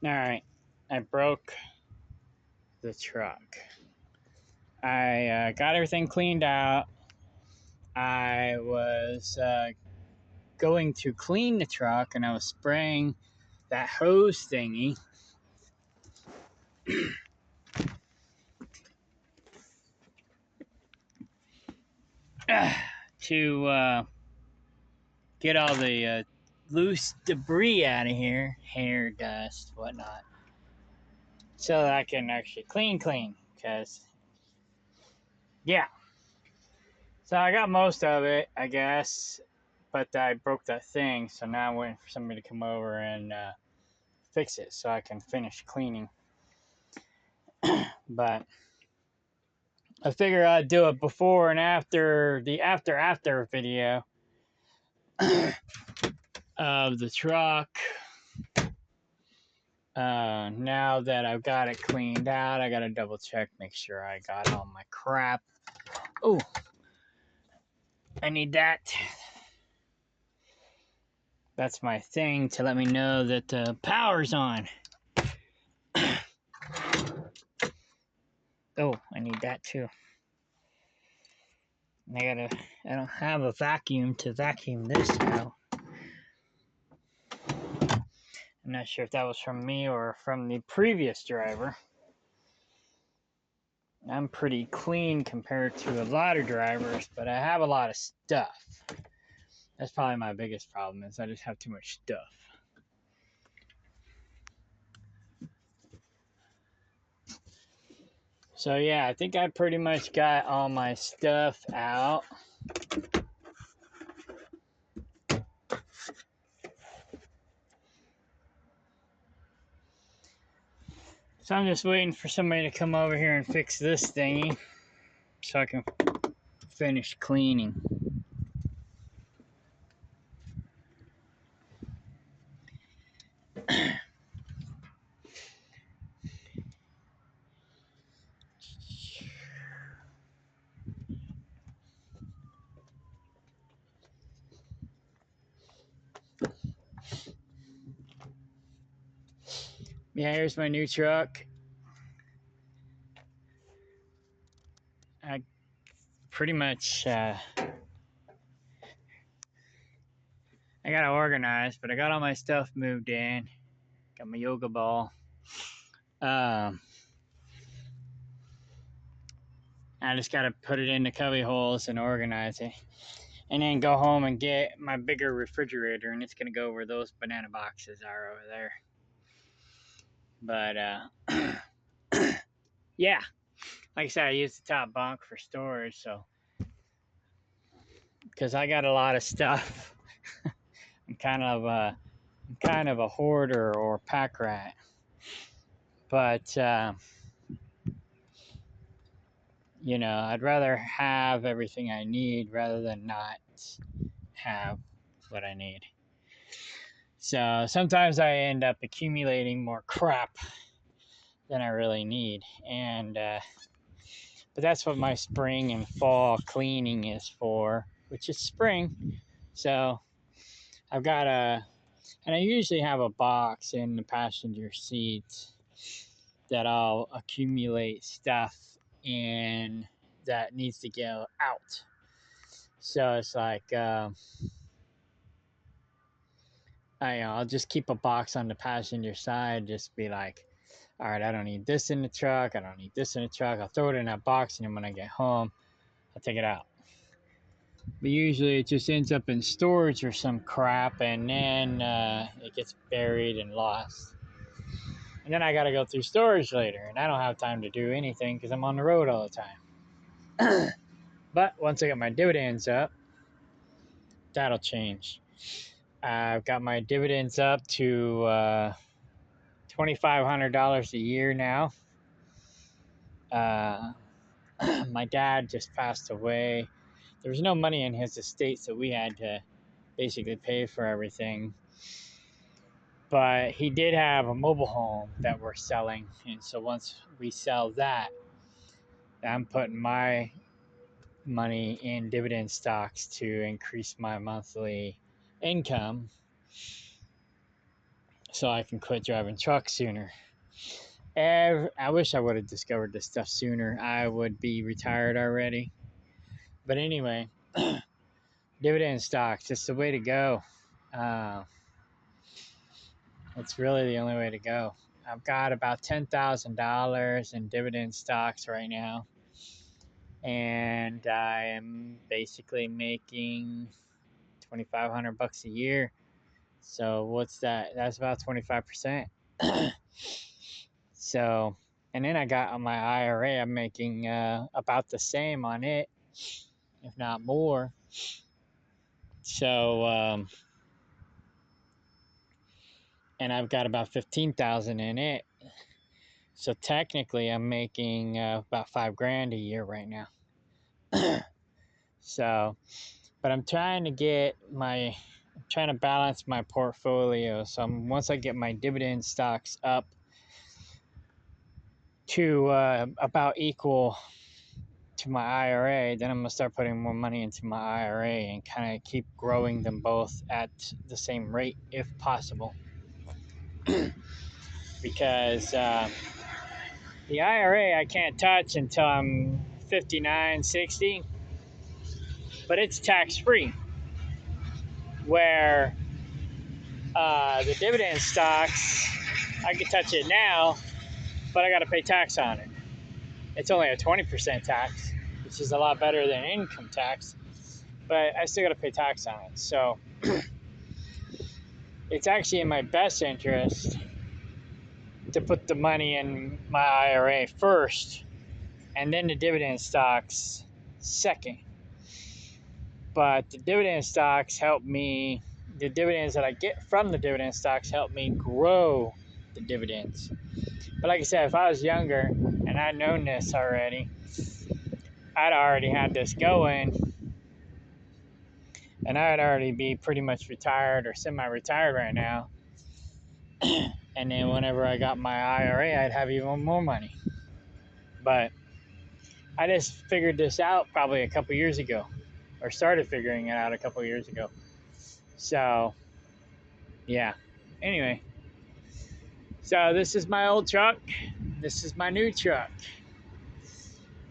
All right, I broke the truck. I got everything cleaned out. I was going to clean the truck and I was spraying that hose thingy to get all the loose debris out of here, hair, dust, whatnot, so that I can actually clean. Because, yeah. So I got most of it, I guess, but I broke that thing, so now I'm waiting for somebody to come over and fix it so I can finish cleaning. But I figure I'd do it before and after the after video of the truck. Now that I've got it cleaned out, I gotta double check, make sure I got all my crap. Oh, I need that. That's my thing to let me know that the power's on. Oh, I need that too. I don't have a vacuum to vacuum this out. I'm not sure if that was from me or from the previous driver. I'm pretty clean compared to a lot of drivers, but I have a lot of stuff. That's probably my biggest problem, is I just have too much stuff. So yeah, I think I pretty much got all my stuff out. So I'm just waiting for somebody to come over here and fix this thingy so I can finish cleaning. Yeah, here's my new truck. I pretty much I got it organized, but I got all my stuff moved in. Got my yoga ball. I just got to put it in the cubby holes and organize it. And then go home and get my bigger refrigerator, and it's going to go where those banana boxes are over there. But, yeah. Like I said, I use the top bunk for storage, so. Because I got a lot of stuff. I'm kind of a hoarder or pack rat. But, you know, I'd rather have everything I need rather than not have what I need. So sometimes I end up accumulating more crap than I really need. And, but that's what my spring and fall cleaning is for, which is spring. So I've got and I usually have a box in the passenger seat that I'll accumulate stuff in that needs to go out. So it's like, I'll just keep a box on the passenger side, just be like, all right, I don't need this in the truck. I don't need this in the truck. I'll throw it in that box, and then when I get home, I'll take it out. But usually it just ends up in storage or some crap, and then it gets buried and lost. And then I got to go through storage later, and I don't have time to do anything because I'm on the road all the time. But once I get my dividends up, that'll change. I've got my dividends up to $2,500 a year now. My dad just passed away. There was no money in his estate, so we had to basically pay for everything. But he did have a mobile home that we're selling, and so once we sell that, I'm putting my money in dividend stocks to increase my monthly income. so I can quit driving trucks sooner. I wish I would have discovered this stuff sooner. I would be retired already. But anyway, dividend stocks, it's the way to go. Uh, it's really the only way to go. I've got about $10,000 in dividend stocks right now, and I am basically making $2,500 a year. So what's that? That's about 25%. So, and then I got on my IRA, I'm making about the same on it, if not more. So, and I've got about 15,000 in it. So technically, I'm making about $5,000 a year right now. So, but I'm trying to I'm trying to balance my portfolio. So once I get my dividend stocks up to about equal to my IRA, then I'm gonna start putting more money into my IRA and kind of keep growing them both at the same rate if possible. Because the IRA I can't touch until I'm 59, 60, but it's tax free. Where the dividend stocks, I can touch it now, but I got to pay tax on it. It's only a 20% tax, which is a lot better than income tax, but I still got to pay tax on it. So it's actually in my best interest to put the money in my IRA first and then the dividend stocks second. But the dividend stocks help me, the dividends that I get from the dividend stocks help me grow the dividends. But like I said, if I was younger and I'd known this already, I'd already had this going and I'd already be pretty much retired or semi-retired right now. And then whenever I got my IRA, I'd have even more money. But I just figured this out probably a couple years ago, or started figuring it out a couple years ago. So, yeah. Anyway, so this is my old truck. This is my new truck.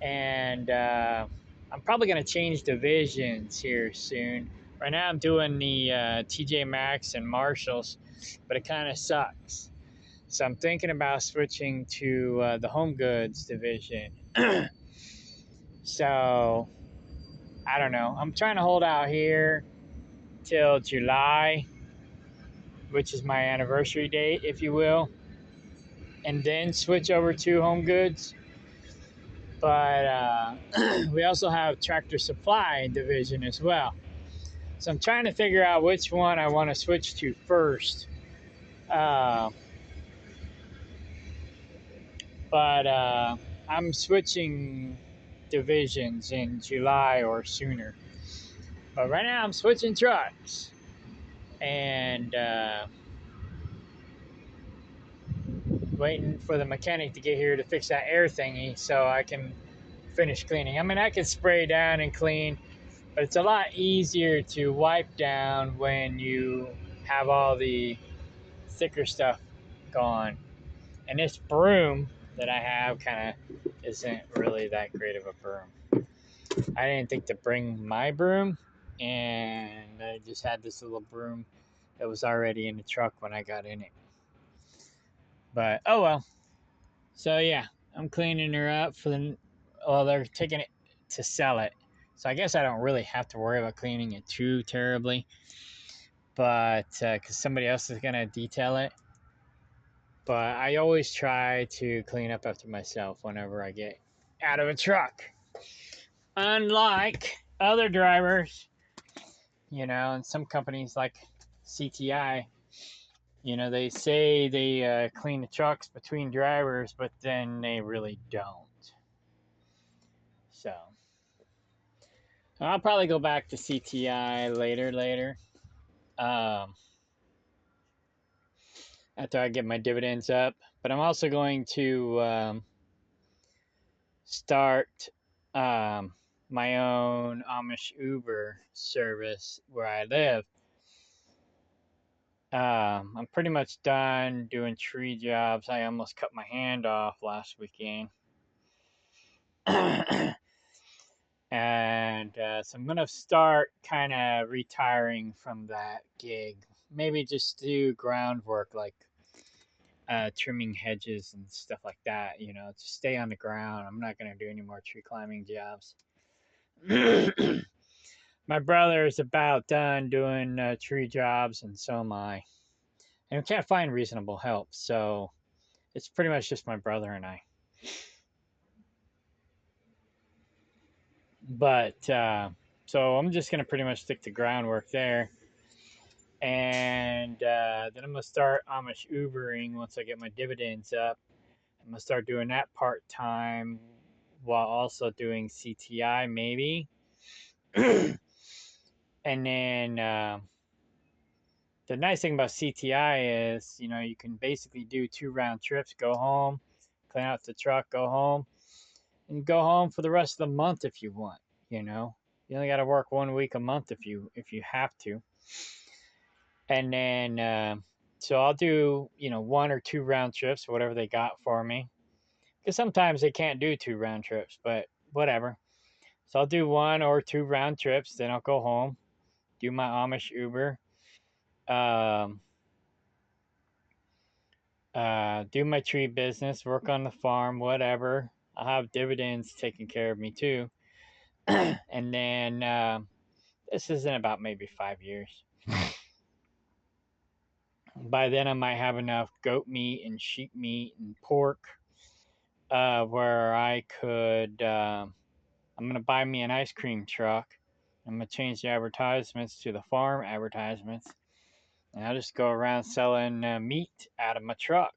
And I'm probably going to change divisions here soon. Right now, I'm doing the TJ Maxx and Marshalls, but it kind of sucks. So I'm thinking about switching to the Home Goods division. So I don't know. I'm trying to hold out here till July, which is my anniversary date, if you will, and then switch over to Home Goods. But we also have Tractor Supply division as well. So I'm trying to figure out which one I want to switch to first. Uh, but I'm switching divisions in July or sooner. But right now I'm switching trucks and waiting for the mechanic to get here to fix that air thingy so I can finish cleaning. I mean, I can spray down and clean, but it's a lot easier to wipe down when you have all the thicker stuff gone. And this broom that I have kind of isn't really that great of a broom. I didn't think to bring my broom, and I just had this little broom that was already in the truck when I got in it. But oh well. So yeah, I'm cleaning her up for the. Well, they're taking it to sell it, so I guess I don't really have to worry about cleaning it too terribly. But because somebody else is gonna detail it. But I always try to clean up after myself whenever I get out of a truck. Unlike other drivers, and some companies like CTI, they say they clean the trucks between drivers, but then they really don't. So I'll probably go back to CTI later, um, after I get my dividends up. But I'm also going to start my own Amish Uber service where I live. I'm pretty much done doing tree jobs. I almost cut my hand off last weekend. And so I'm gonna start kind of retiring from that gig. Maybe just do groundwork like trimming hedges and stuff like that. You know, just stay on the ground. I'm not gonna do any more tree climbing jobs. My brother is about done doing tree jobs, and so am I. And we can't find reasonable help, so it's pretty much just my brother and I. But so I'm just gonna pretty much stick to groundwork there, and then I'm gonna start Amish Ubering once I get my dividends up. I'm gonna start doing that part time while also doing CTI maybe, and then the nice thing about CTI is you can basically do 2 round trips, go home, clean out the truck, go home, and go home for the rest of the month if you want. You know, you only got to work 1 week a month if you have to. And then so I'll do 1 or 2 round trips, whatever they got for me, because sometimes they can't do 2 round trips, but whatever. So I'll do 1 or 2 round trips, then I'll go home, do my Amish Uber, um, do my tree business, work on the farm, whatever. I'll have dividends taking care of me too. And then this is in about maybe 5 years. By then, I might have enough goat meat and sheep meat and pork where I could. I'm going to buy me an ice cream truck. I'm going to change the advertisements to the farm advertisements. And I'll just go around selling meat out of my truck.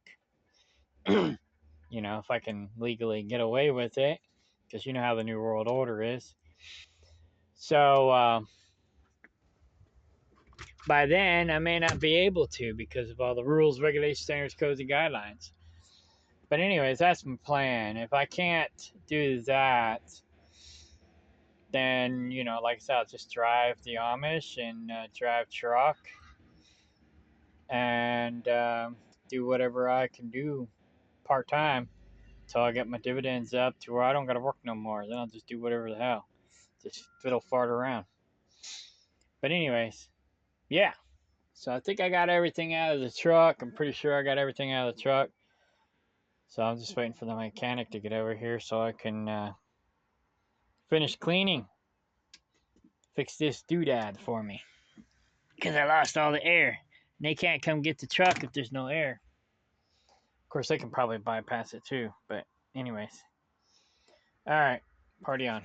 If I can legally get away with it, because you know how the New World Order is. So by then, I may not be able to because of all the rules, regulations, standards, codes, and guidelines. But anyways, that's my plan. If I can't do that, then like I said, I'll just drive the Amish and drive truck and do whatever I can do part time until I get my dividends up to where I don't got to work no more. Then I'll just do whatever the hell, just fiddle fart around. But anyways, yeah. So I think I got everything out of the truck. I'm pretty sure I got everything out of the truck. So I'm just waiting for the mechanic to get over here so I can finish cleaning. Fix this doodad for me. Because I lost all the air. And they can't come get the truck if there's no air. Of course, they can probably bypass it too. But anyways. All right. Party on.